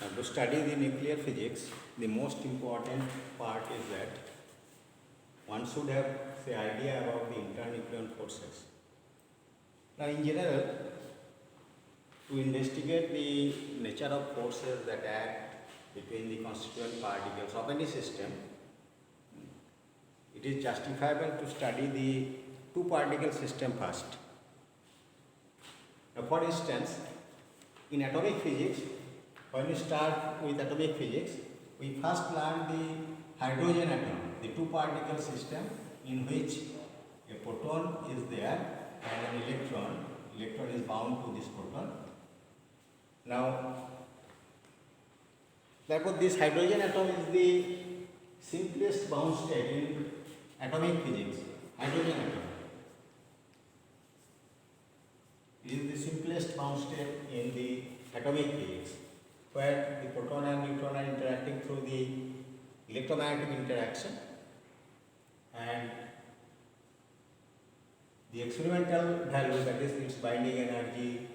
Now, to study the nuclear physics, the most important part is that one should have the idea about the internuclear forces. Now, in general, to investigate the nature of forces that act between the constituent particles of any system, it is justifiable to study the two-particle system first. Now, for instance, in atomic physics, when we start with atomic physics, we first learn the hydrogen atom, the two-particle system in which a proton is there and an electron is bound to this proton. Now, therefore, this hydrogen atom is the simplest bound state in atomic physics, hydrogen atom. It is the simplest bound state in the atomic physics, where the proton and neutron are interacting through the electromagnetic interaction, and the experimental value, that is its binding energy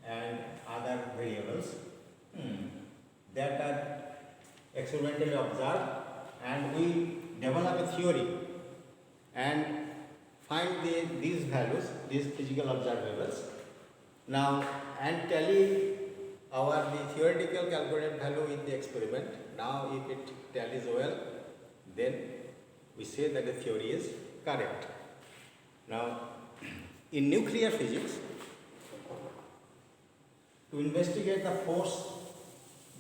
and other variables, that are experimentally observed, and we develop a theory and find these values, these physical observables. Now, and tally the theoretical calculated value in the experiment. Now, if it tallies well, then we say that the theory is correct. Now, in nuclear physics, to investigate the force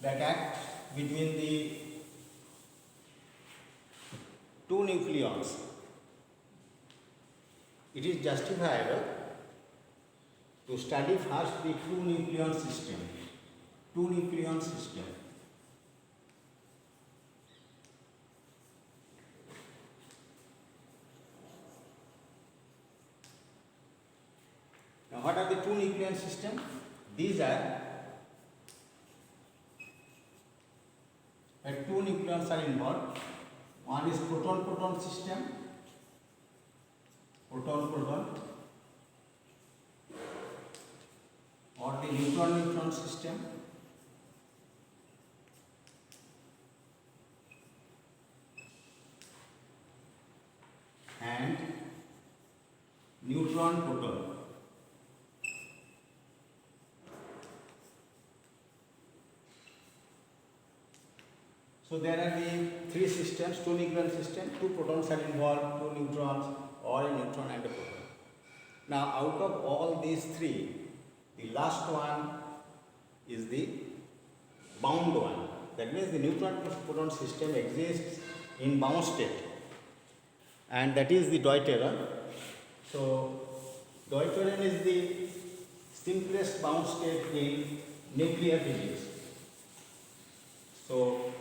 that acts between the two nucleons, it is justifiable to study first the two-nucleon system. Two-nucleon system. Now, what are the two-nucleon system? These are two nucleons are involved. One is proton-proton system, proton-proton, or the neutron-neutron system, and neutron-proton. So there are the three systems, two nucleon system, two protons are involved, two neutrons, or a neutron and a proton. Now, out of all these three, the last one is the bound one. That means the neutron-proton system exists in bound state, and that is the deuteron. So, deuteron is the simplest bound state in nuclear physics. So,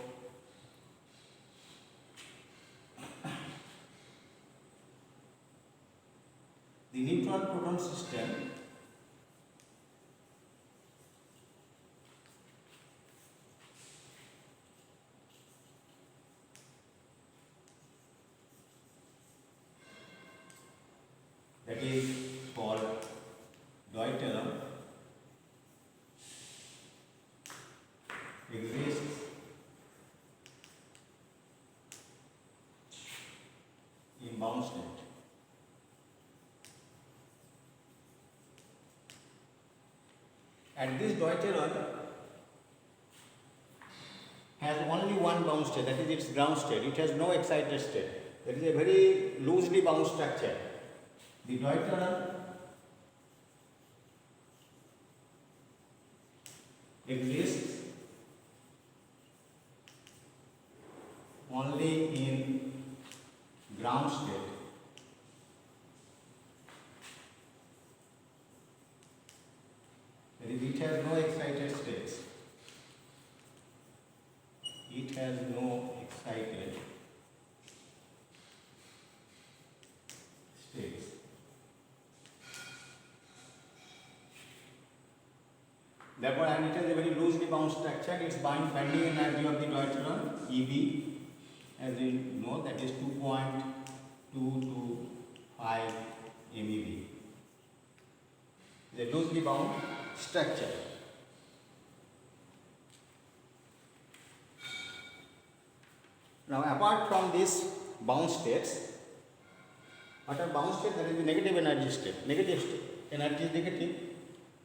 the neutron-proton system that is called deuteron exists in bound state. And this deuteron has only one bound state, that is its ground state. It has no excited state. That is a very loosely bound structure. The deuteron exists only in ground state. That is, it has no excited states. It has no excited states. Therefore, and it has a very loosely bound structure. Its binding energy of the deuteron, EB, as you know, that is 2.225 MeV. The loosely bound structure. Now apart from these bound states, what are bound states? There is the negative energy state. Negative state. Energy is negative.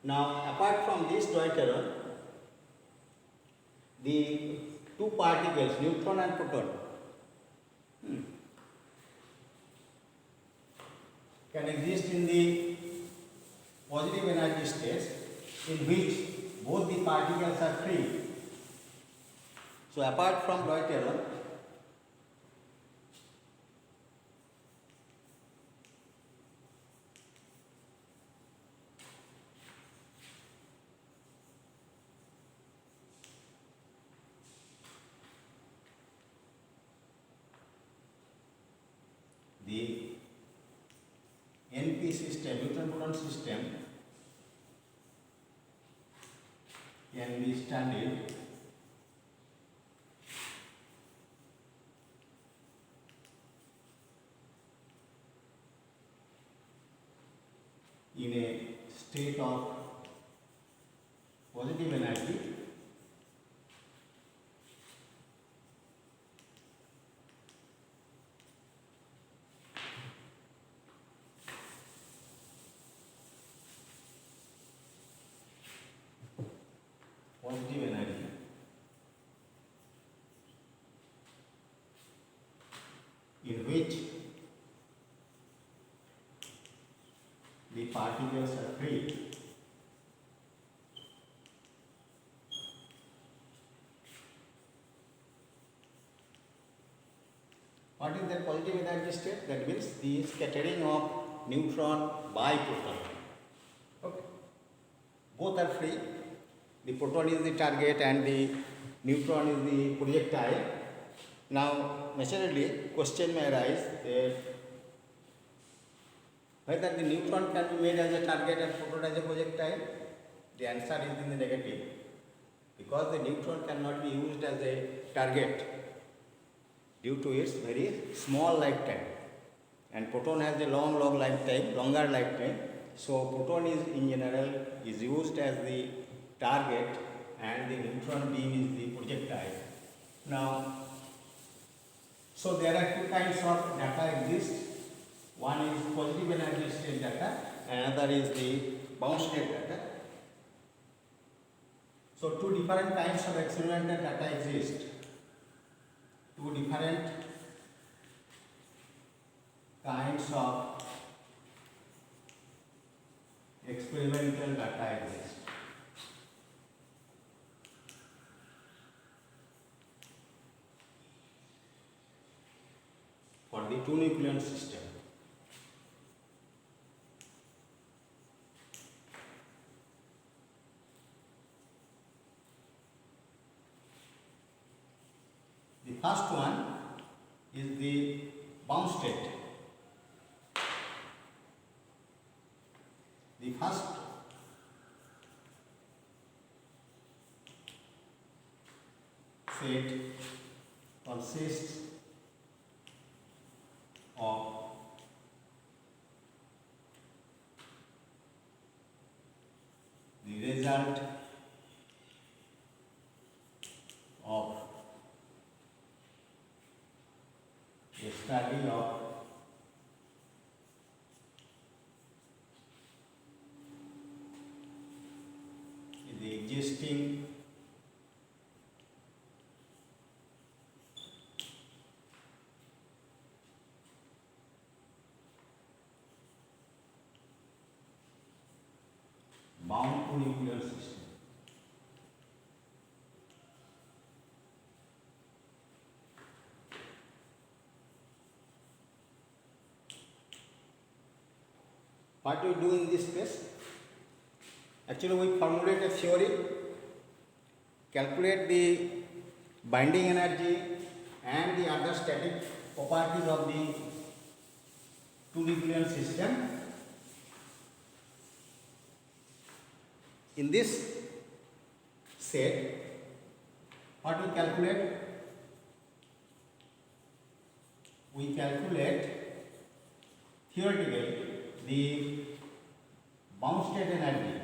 Now apart from this deuteron, the two particles, neutron and proton, can exist in the positive energy states in which both the particles are free. So apart from deuteron, the NP system, neutron proton system, can be studied in a state of positive energy in which the particles are free. What is that positive energy state? That means the scattering of neutron by proton. Okay. Both are free. The proton is the target and the neutron is the projectile. Now, naturally, question may arise that whether the neutron can be made as a target and proton as a projectile. The answer is in the negative, because the neutron cannot be used as a target due to its very small lifetime, and proton has a long lifetime, longer lifetime. So proton is in general is used as the target and the neutron beam is the projectile. Now, so there are two kinds of data exist. One is positive energy state data, another is the bound state data. So two different kinds of experimental data exist. Two different kinds of experimental data exist. For the two nucleon system. The first one is the bound state. The first set consists of the result of a study of the existing bound to nuclear system. What we do in this case? Actually, we formulate a theory, calculate the binding energy and the other static properties of the two nucleon system. In this set, what we calculate? We calculate theoretically the bound state energy.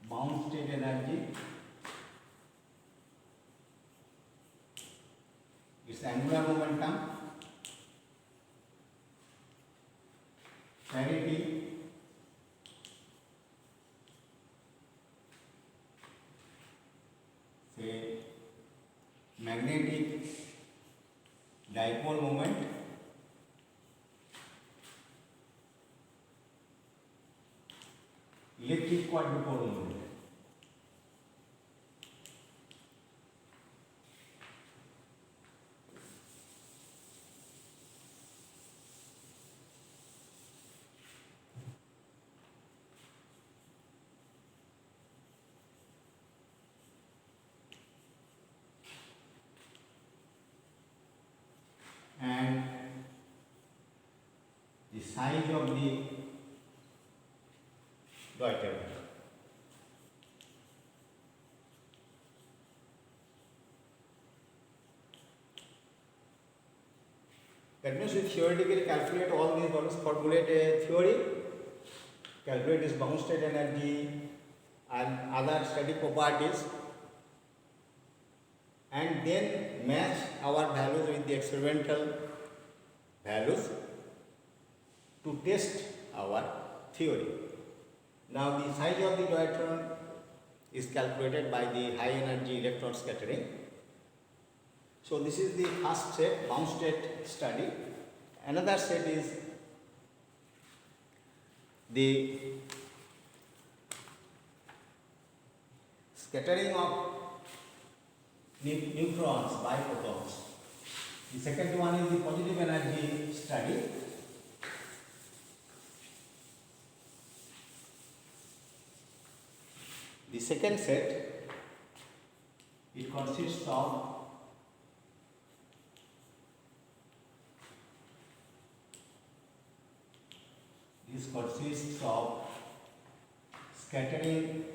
Bound state energy angular momentum, parity, say magnetic dipole moment, electric quadrupole moment. And the size of the deuterium. That means we theoretically calculate all these values, formulate a theory, calculate its bound state energy and other static properties, and then match our values with the experimental values to test our theory. Now the size of the deuteron is calculated by the high energy electron scattering. So this is the first set, bound state study. Another set is the scattering of neutrons by photons. The second one is the positive energy study. The second set, it consists of scattering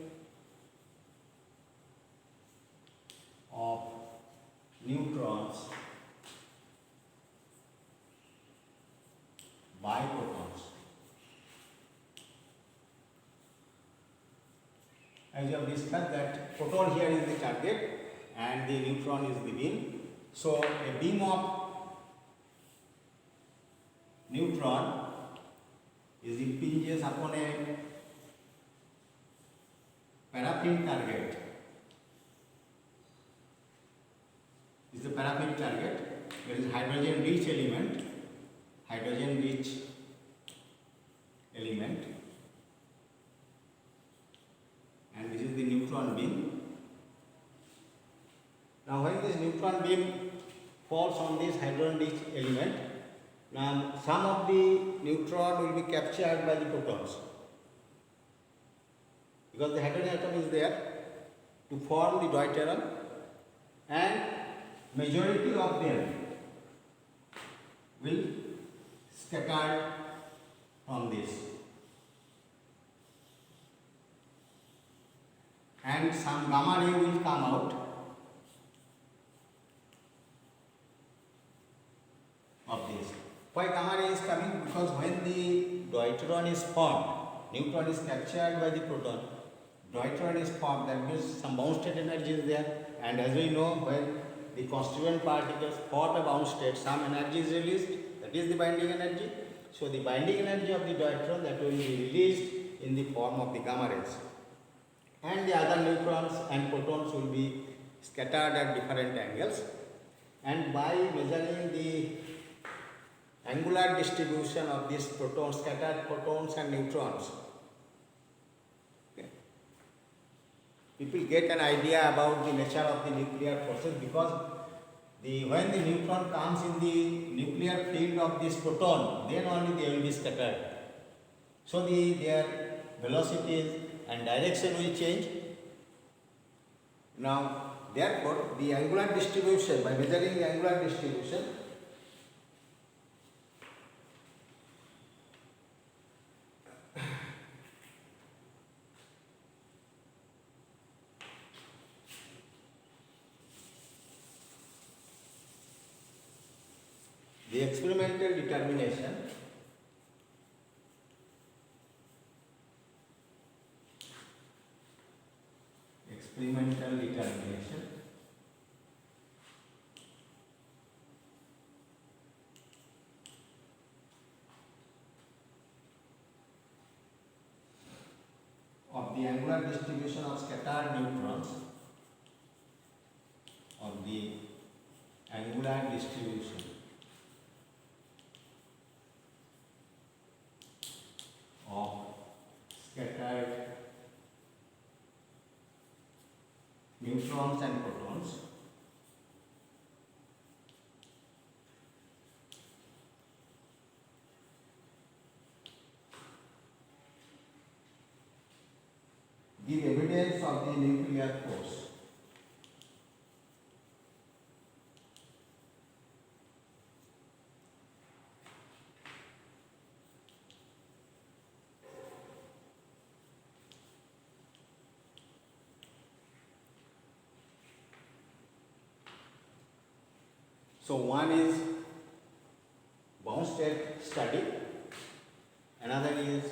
of neutrons by photons. As we have discussed that photon here is the target and the neutron is the beam. So a beam of neutron is impinges upon a paraffin target. Is the paraffin target, there is hydrogen rich element, and this is the neutron beam. Now when this neutron beam falls on this hydrogen rich element, now some of the neutron will be captured by the protons, because the hydrogen atom is there to form the deuteron, and majority of them will scatter from this, and some gamma ray will come out of this. Why gamma ray is coming? Because when the deuteron is formed, neutron is captured by the proton, deuteron is formed, that means some bound state energy is there, and as we know, when the constituent particles form a bound state, some energy is released, that is the binding energy. So the binding energy of the deuteron, that will be released in the form of the gamma rays, and the other neutrons and protons will be scattered at different angles, and by measuring the angular distribution of these protons, scattered protons and neutrons, people get an idea about the nature of the nuclear process, because when the neutron comes in the nuclear field of this proton, then only they will be scattered. So their velocities and direction will change. Now therefore the angular distribution, by measuring the angular distribution, the experimental determination the angular distribution of scattered neutrons, of the angular distribution of scattered neutrons and protons give evidence of the nuclear force. So one is bound state study, another is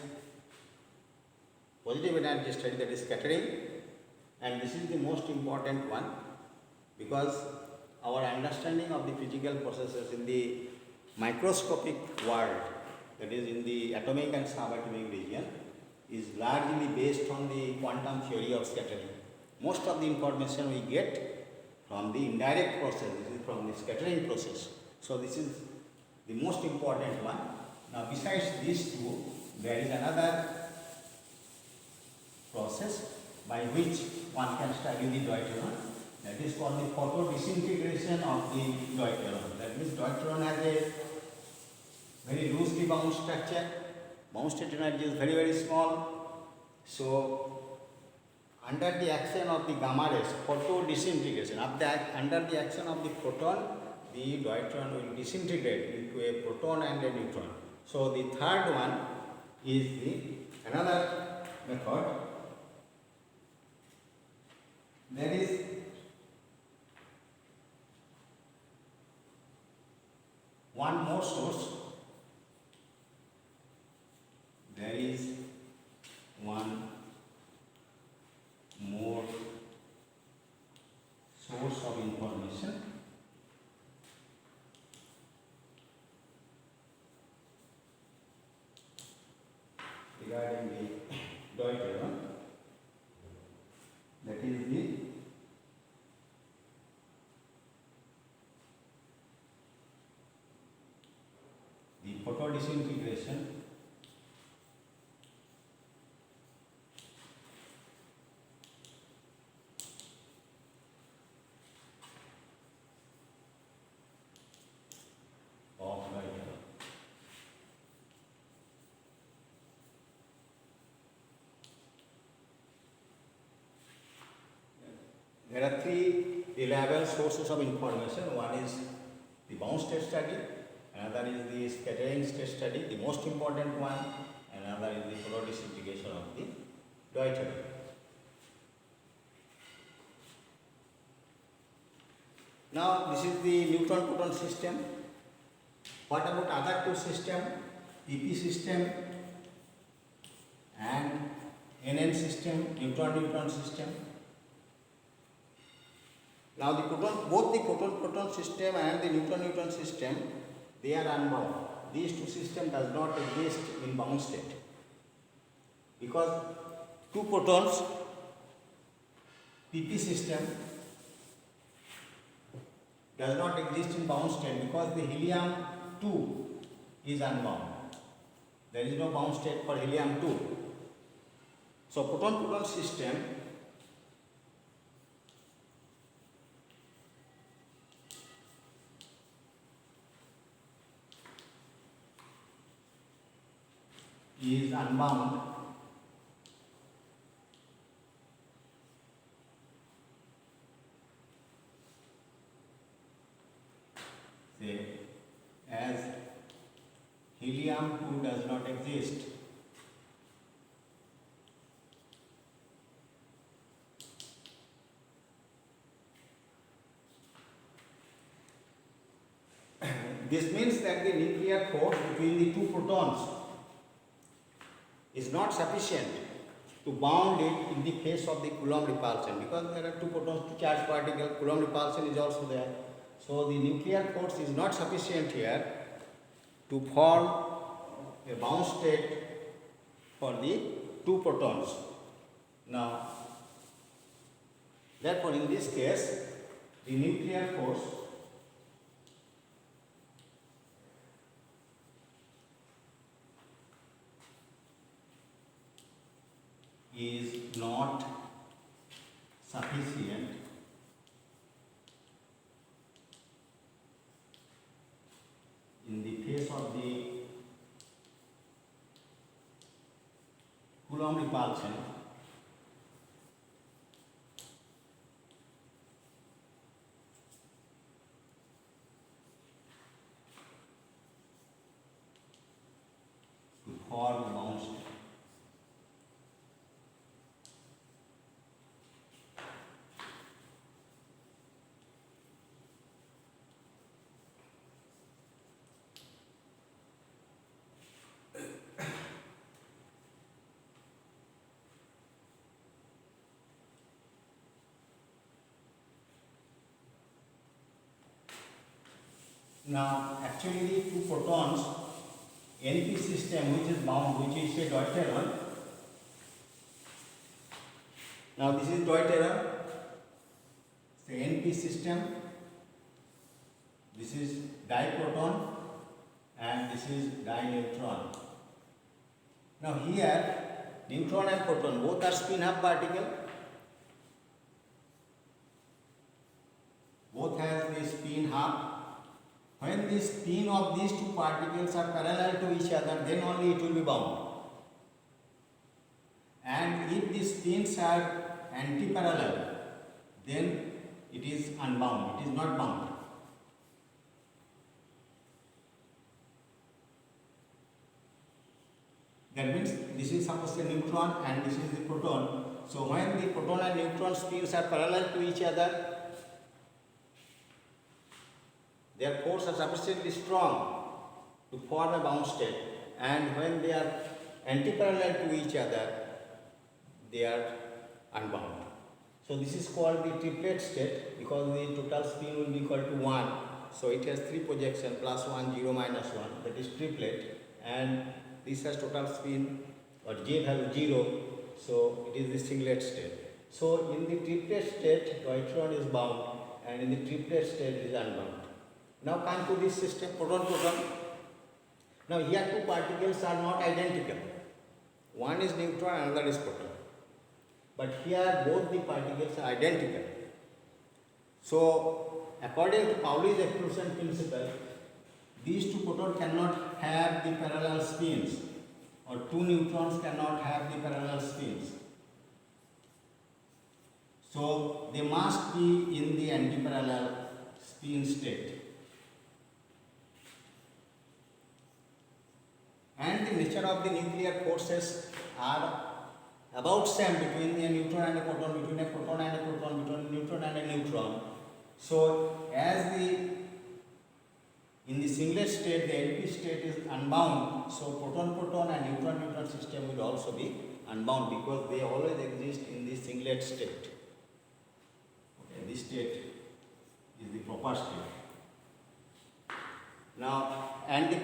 positive energy study, that is scattering, and this is the most important one because our understanding of the physical processes in the microscopic world, that is in the atomic and subatomic region, is largely based on the quantum theory of scattering. Most of the information we get from the indirect process, this is from the scattering process. So this is the most important one. Now besides these two, there is another process by which one can study the deuteron, that is called the photo disintegration of the deuteron. That means deuteron has a very loosely bound structure, bound state energy is very, very small. So under the action of the gamma rays, photo disintegration, under the action of the photon, the deuteron will disintegrate into a proton and a neutron. So the third one is another method. There is one more source. There is one more source of information regarding the deuteron, that is the photo disintegration of deuteron. There are three reliable sources of information. One is the bound state study, another is the scattering state study, the most important one, and another is the photo disintegration of the deuteron. Now this is the neutron-proton system. What about other two systems, PP system and NN system, neutron-neutron system? Now the proton, both the proton-proton system and the neutron-neutron system, they are unbound. These two systems does not exist in bound state because two protons, PP system, does not exist in bound state because the helium-2 is unbound. There is no bound state for helium-2. So proton-proton system is unbound say as helium-2 does not exist. This means that the nuclear force between the two protons is not sufficient to bound it in the case of the Coulomb repulsion, because there are two protons, two charged particles, Coulomb repulsion is also there. So the nuclear force is not sufficient here to form a bound state for the two protons. Therefore, in this case, the nuclear force is not sufficient in the face of the Coulomb repulsion to form a bound state. Now, actually, the two protons NP system which is bound, which is a deuteron. Now, this is deuteron, the NP system. This is diproton and this is dineutron. Now, here neutron and proton both are spin half particle. Both has the spin half. When the spin of these two particles are parallel to each other, then only it will be bound. And if the spins are anti-parallel, then it is unbound, it is not bound. That means this is suppose a neutron and this is the proton. So when the proton and neutron spins are parallel to each other, their forces are sufficiently strong to form a bound state, and when they are anti-parallel to each other, they are unbound. So this is called the triplet state because the total spin will be equal to 1. So it has 3 projections, plus 1, 0, minus 1, that is triplet, and this has total spin or J value 0, so it is the singlet state. So in the triplet state, deuteron is bound, and in the triplet state it is unbound. Now come to this system, proton-proton. Now here two particles are not identical. One is neutron, another is proton. But here both the particles are identical. So according to Pauli's exclusion principle, these two protons cannot have the parallel spins, or two neutrons cannot have the parallel spins. So they must be in the antiparallel spin state. And the nature of the nuclear forces are about same between a neutron and a proton, between a proton and a proton, between a neutron and a neutron. So as in the singlet state, the LP state is unbound, so proton-proton and neutron-neutron system will also be unbound because they always exist in the singlet state. Okay, this state is the proper state. Now, and the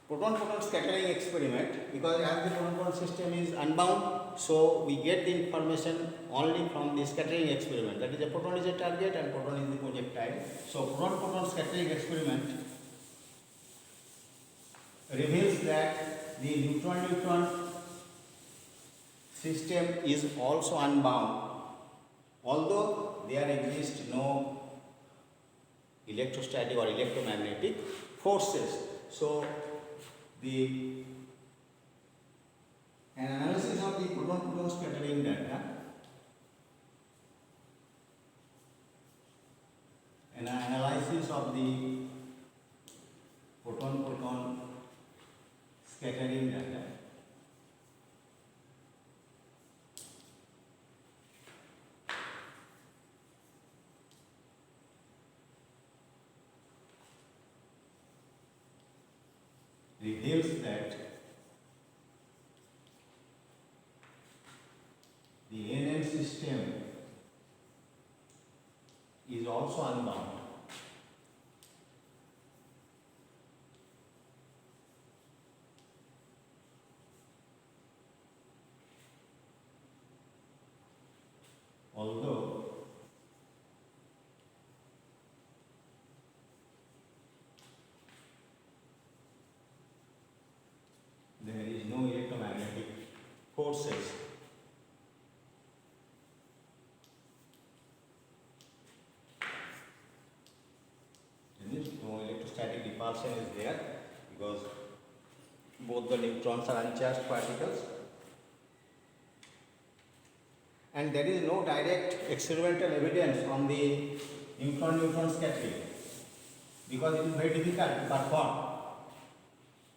proton-proton scattering experiment, because as the proton-proton system is unbound, so we get the information only from the scattering experiment. That is, a proton is a target and proton is the projectile. So proton-proton scattering experiment reveals that the neutron-neutron system is also unbound, although there exists no electrostatic or electromagnetic forces. So an analysis of the proton-proton scattering data, an analysis of the proton-proton scattering data reveals that the NN system is also unbound. Although repulsion is there because both the neutrons are uncharged particles, and there is no direct experimental evidence on the neutron-neutron scattering because it is very difficult to perform.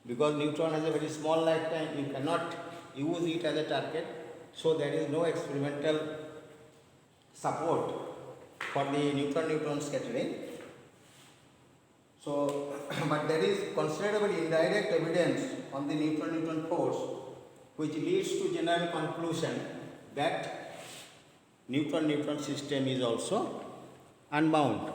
Because neutron has a very small lifetime, you cannot use it as a target, so there is no experimental support for the neutron-neutron scattering. So, but there is considerable indirect evidence on the neutron-neutron force which leads to general conclusion that neutron-neutron system is also unbound.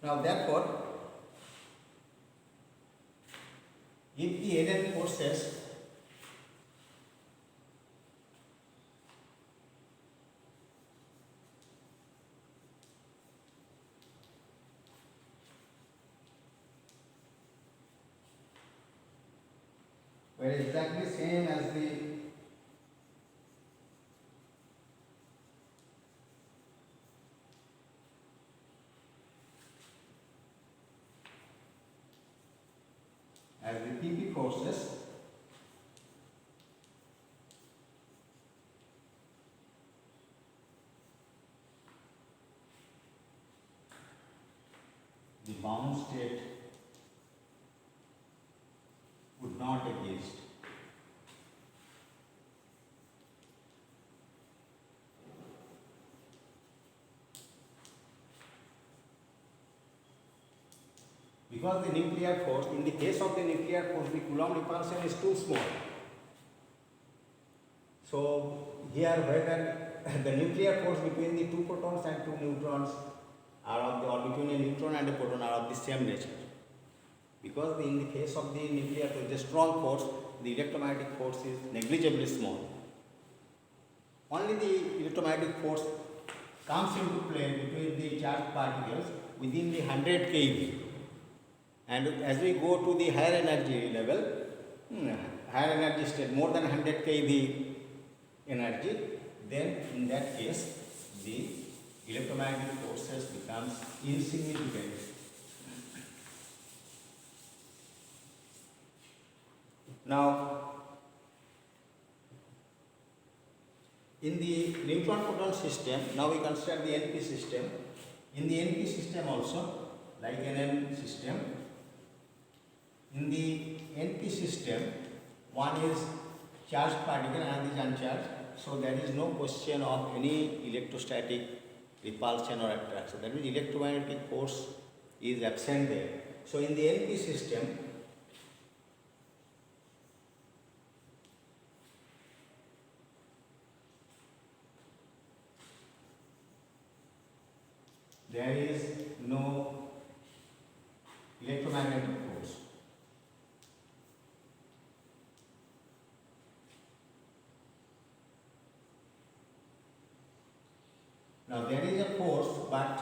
Now therefore, if the NN forces were exactly same as the PP forces, the bound state would not exist. Because the nuclear force, in the case of the nuclear force, the Coulomb repulsion is too small. So here whether the nuclear force between the two protons and two neutrons are of the, or between a neutron and a proton are of the same nature. Because in the case of the nuclear force, the strong force, the electromagnetic force is negligibly small. Only the electromagnetic force comes into play between the charged particles within the 100 keV. And as we go to the higher energy level, higher energy state, more than 100 keV energy, then in that case the electromagnetic forces becomes insignificant. Now, in the neutron-proton system, now we consider the NP system. In the NP system also, like NN system, in the NP system, one is charged particle and another is uncharged. So there is no question of any electrostatic repulsion or attraction. That means electromagnetic force is absent there. So in the NP system, there is no electromagnetic force. Now there is a force, but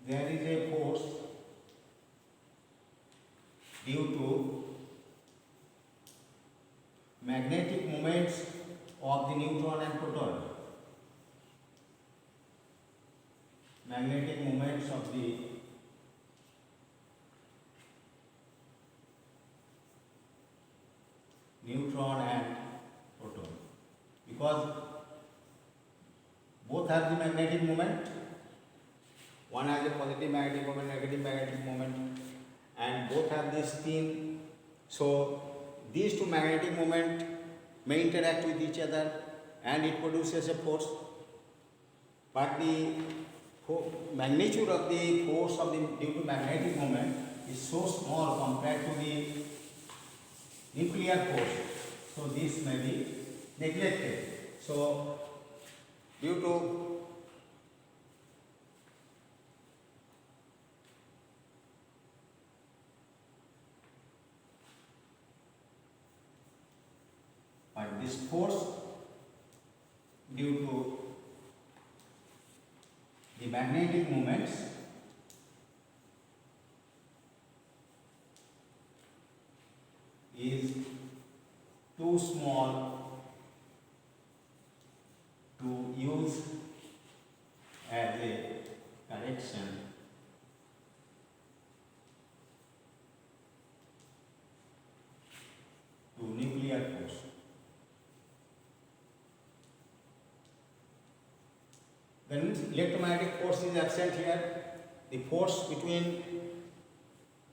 there is a force due to magnetic moments of the neutron and proton. Magnetic moments of the neutron and proton, because both have the magnetic moment. One has a positive magnetic moment, negative magnetic moment, and both have this spin. So these two magnetic moments may interact with each other and it produces a force, but the magnitude of the force of the due to magnetic moment is so small compared to the nuclear force. So this may be neglected. So due to this force due to the magnetic moments is too small to use as a correction to nuclear force. Then electromagnetic force is absent here. The force between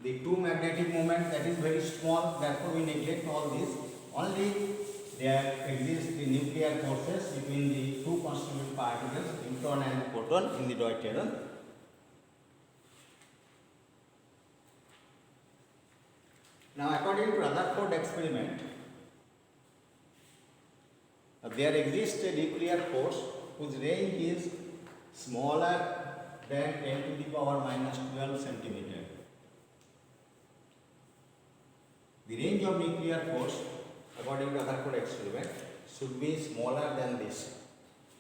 the two magnetic moments, that is very small, therefore we neglect all this. Only there exists the nuclear forces between the two constituent particles, neutron and proton, in the deuteron. Now, according to Rutherford experiment, there exists a nuclear force whose range is smaller than 10 to the power minus 12 centimeter. The range of nuclear force, according to Rutherford experiment, should be smaller than this,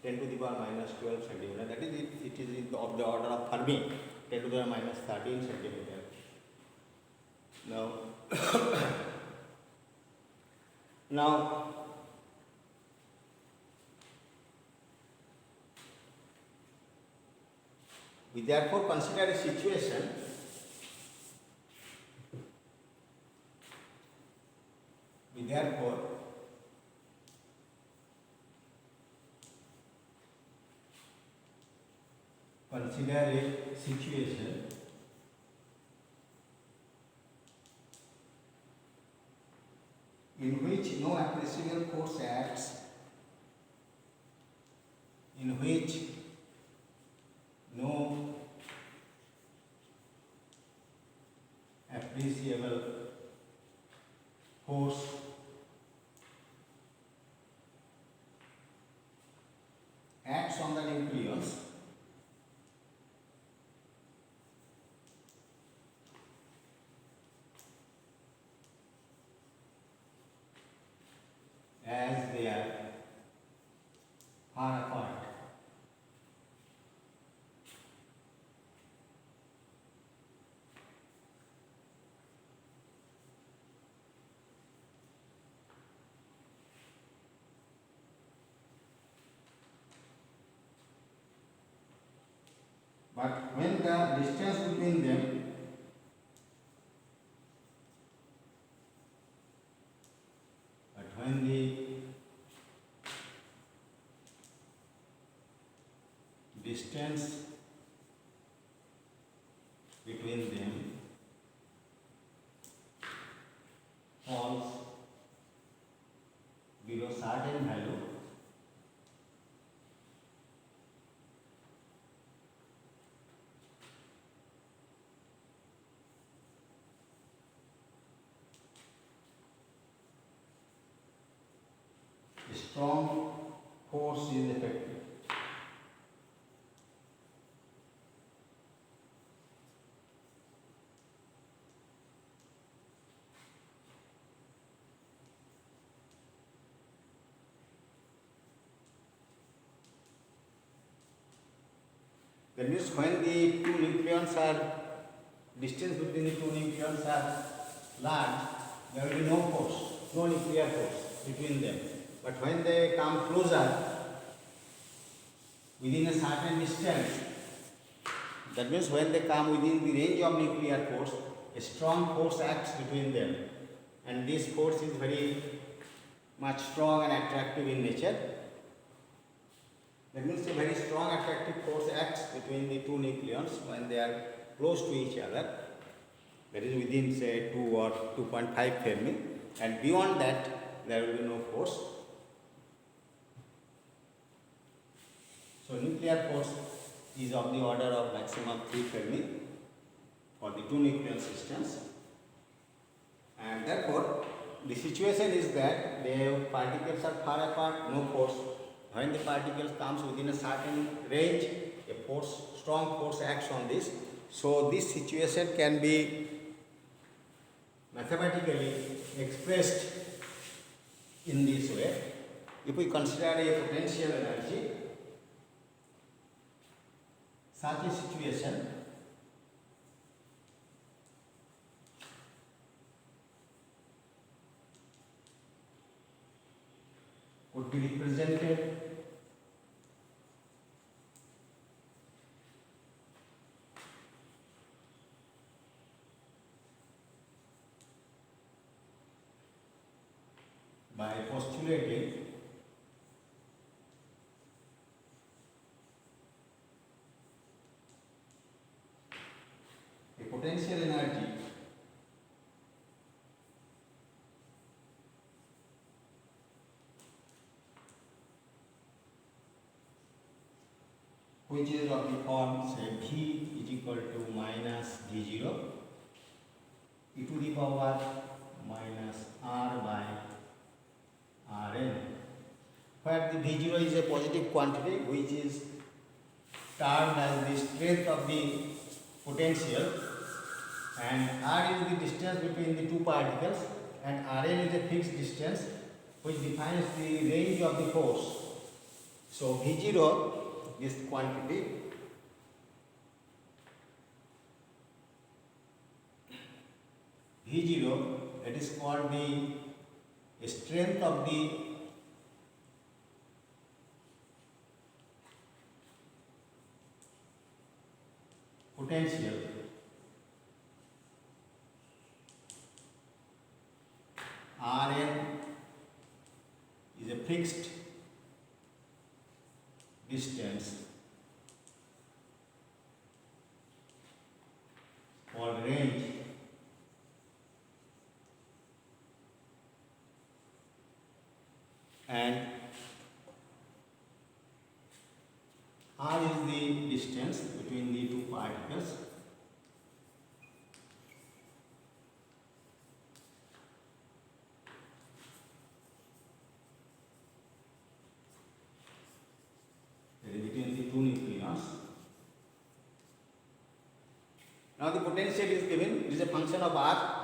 10 to the power minus 12 centimeter. That is, it is of the order of Fermi, 10 to the power minus 13 centimeter. Now, now, we therefore consider a situation in which no appreciable force acts, in which no appreciable force acts on the nucleus as they are far apart. But when the distance between them distance between them falls below certain value, a strong force is effective. That means when the two nucleons are, distance between the two nucleons are large, there will be no force, no nuclear force between them. But when they come closer, within a certain distance, that means when they come within the range of nuclear force, a strong force acts between them. And this force is very much strong and attractive in nature. That means a very strong attractive force acts between the two nucleons when they are close to each other, that is within say 2 or 2.5 Fermi, and beyond that there will be no force. So nuclear force is of the order of maximum 3 Fermi for the two nucleon systems, and therefore the situation is that the particles are far apart, no force. When the particles comes within a certain range, a force, strong force acts on this. So this situation can be mathematically expressed in this way. If we consider a potential energy, such a situation would be represented by postulating a potential energy which is of the form, say, V is equal to minus V0 e to the power minus R by Rn, where the V0 is a positive quantity which is termed as the strength of the potential, and R is the distance between the two particles, and Rn is a fixed distance which defines the range of the force. So V0, this quantity, V0, that is called the strength of the potential. Rn is a fixed distance called range, and R is the distance between the two particles. Between the two neutrinos. Now the potential is given, it is a function of R.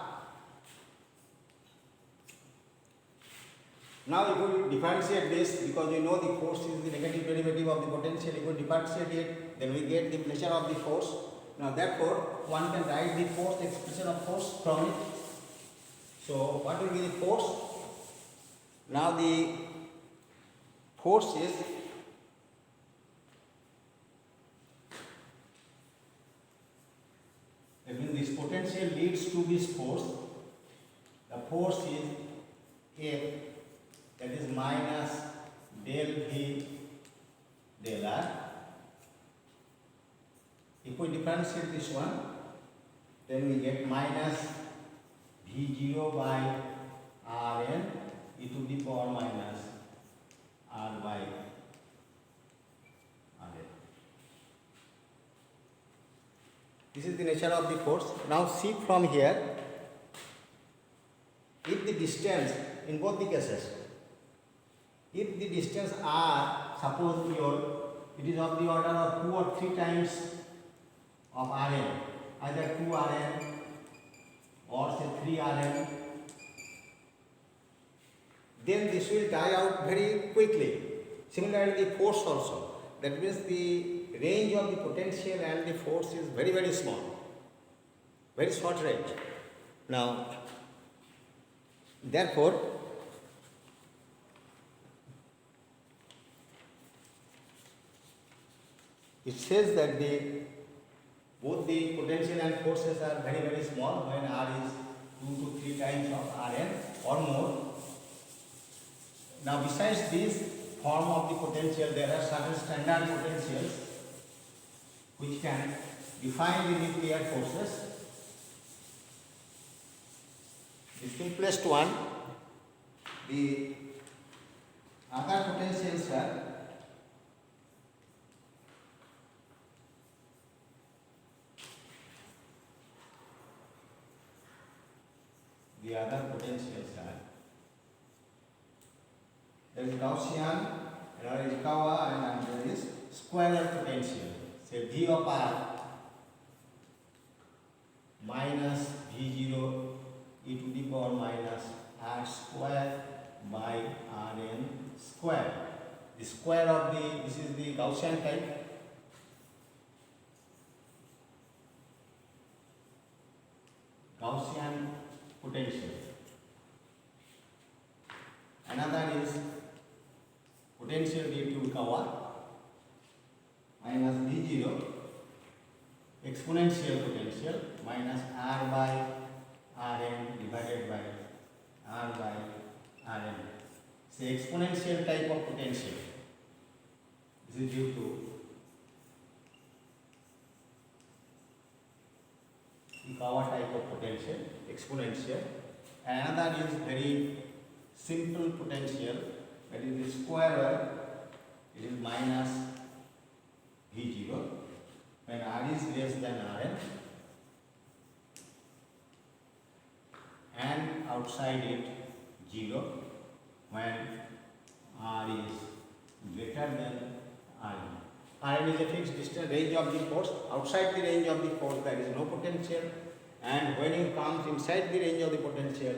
Now if we differentiate this, because we know the force is the negative derivative of the potential, if we differentiate it, then we get the pressure of the force. Now therefore, one can write the force, expression of force from it. So what will be the force? Now the force is when this potential leads to this force, the force is F, that is minus del V del R. If we differentiate this one, then we get minus V0 by Rn e to the power minus R by Rn. This is the nature of the force. Now see from here, if the distance in both the cases, if the distance R, suppose it is of the order of 2 or 3 times of Rn, either 2 Rn or say 3 Rn, then this will die out very quickly. Similarly, the force also. That means the range of the potential and the force is very, very small, very short range. Now, therefore, it says that both the potential and forces are very, very small when R is 2 to 3 times of Rn or more. Now, besides this form of the potential, there are certain standard potentials which can define the nuclear forces. The simplest one, the other potentials are there is Gaussian, there is Kawa, and there is squarer potential. Say V of R minus V0 e to the power minus R square by Rn square. The square of this is the Gaussian type. Gaussian potential. Another is potential due to Kawa minus V0 exponential potential minus R by Rn divided by R by Rn. say exponential type of potential. This is due to Ikawa type of potential, exponential. And another is very simple potential, that is the square, it is minus V0 when R is less than Rn and outside it 0 when R is greater than Rn. Rn is a fixed distance range of the force. Outside the range of the force there is no potential, and when you come inside the range of the potential,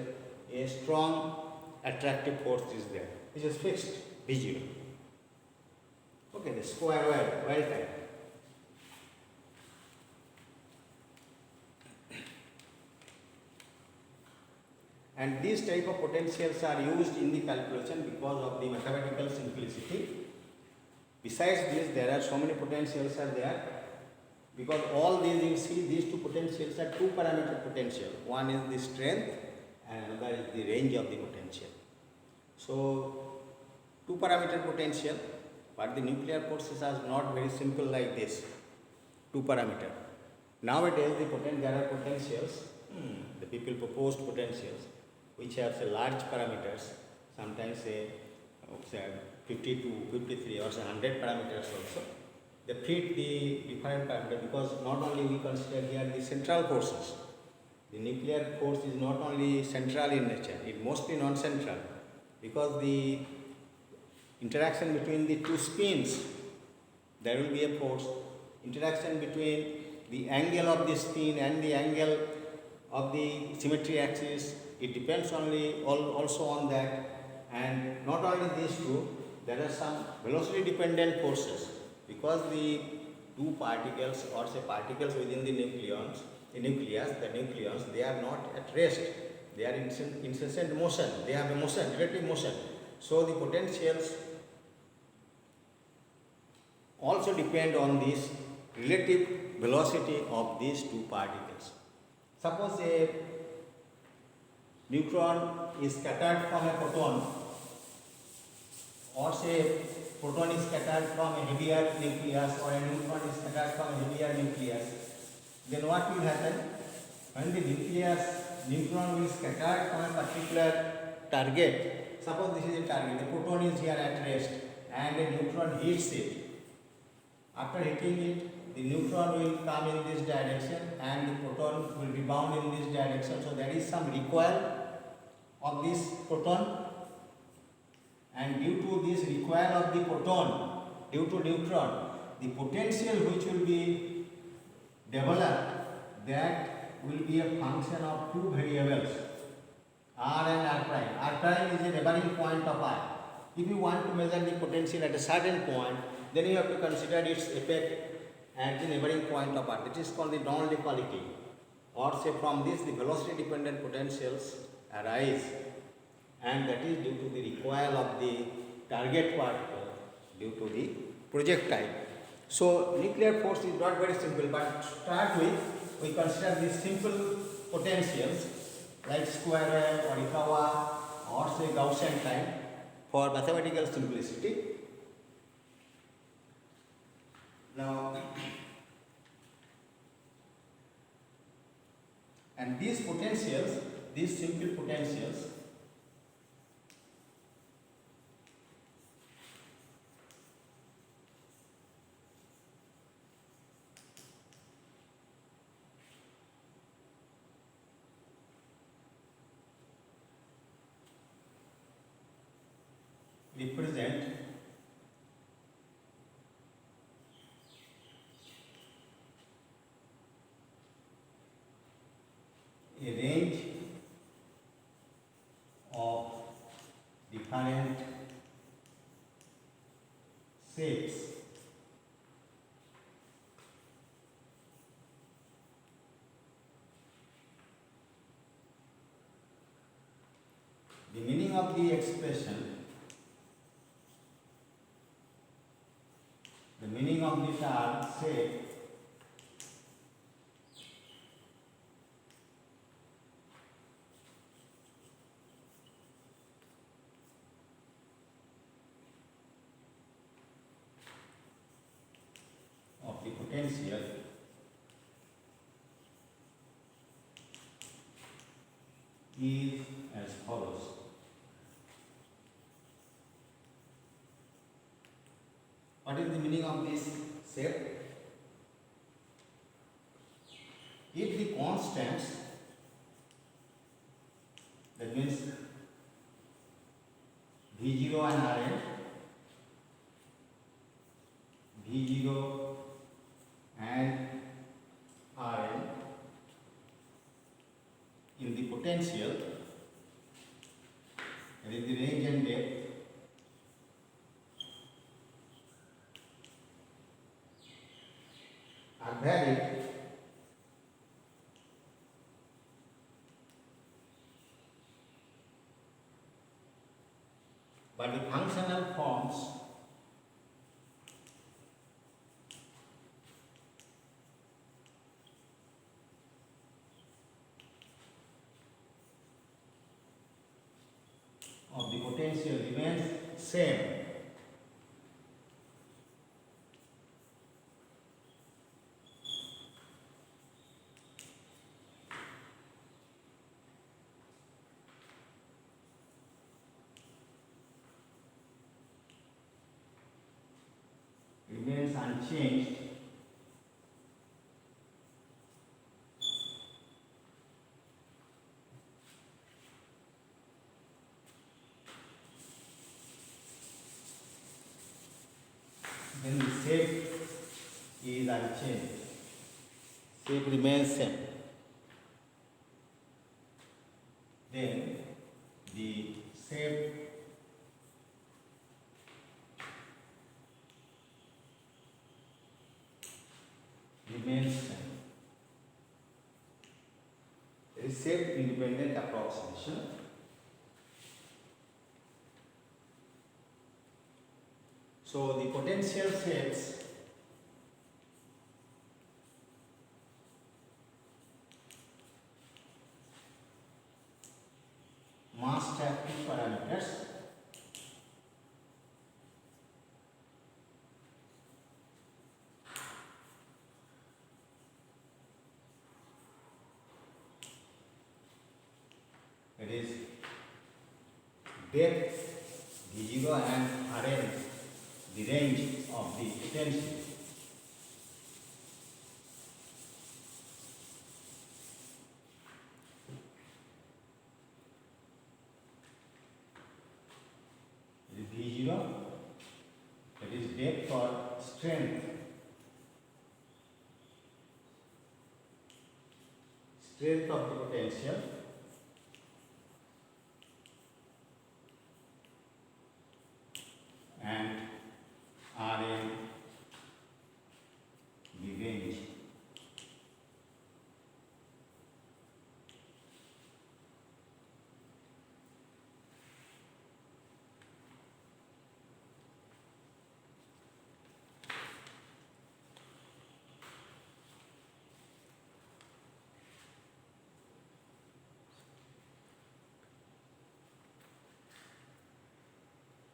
a strong attractive force is there, which is fixed V0. Okay, the square well type. And these type of potentials are used in the calculation because of the mathematical simplicity. Besides this, there are so many potentials are there, because all these, you see, these two potentials are two parameter potential. One is the strength and another is the range of the potential. So two parameter potential, but the nuclear forces are not very simple like this, two parameter. Nowadays there are potentials, the people proposed potentials which have say large parameters, sometimes say 50 to 53 or say 100 parameters also. They fit the different parameters, because not only we consider here the central forces. The nuclear force is not only central in nature, it mostly non-central, because the interaction between the two spins, there will be a force. Interaction between the angle of the spin and the angle of the symmetry axis, it depends also on that. And not only these two, there are some velocity dependent forces, because the two particles or say particles within the nucleus, they are not at rest, they are in incessant motion, they have a motion, relative motion. So the potentials also depend on this relative velocity of these two particles. Suppose a neutron is scattered from a proton, or say proton is scattered from a heavier nucleus, or a neutron is scattered from a heavier nucleus, then what will happen? When the neutron will scatter from a particular target, suppose this is a target, the proton is here at rest and a neutron hits it. After hitting it, the neutron will come in this direction and the proton will rebound in this direction. So there is some recoil of this proton, and due to this recoil of the proton due to neutron, the potential which will be developed, that will be a function of two variables, r and r prime. R prime is a neighboring point of r. If you want to measure the potential at a certain point, then you have to consider its effect at the neighboring point of r. That is called the Donald equality. Or say from this the velocity dependent potentials arise, and that is due to the recoil of the target particle due to the projectile. So nuclear force is not very simple, but to start with, we consider these simple potentials like square wave or Ikawa or say Gaussian time for mathematical simplicity. Now, and these potentials, these simple potentials, represent a range of different shapes the meaning of the expression, the meaning of the term shape potential is as follows. What is the meaning of this shape? If the constants, that means V0 and Rn, V0 and Rn in the potential, that is the range and depth, are varied, but the functional forms of the potential remains same. Remains unchanged then the shape is unchanged, shape remains same, then the shape remains same. It is shape independent approximation. So the potential shapes must have two parameters. That is depth V0 and Rn, the range of the potential. V0, that is depth or strength of the potential,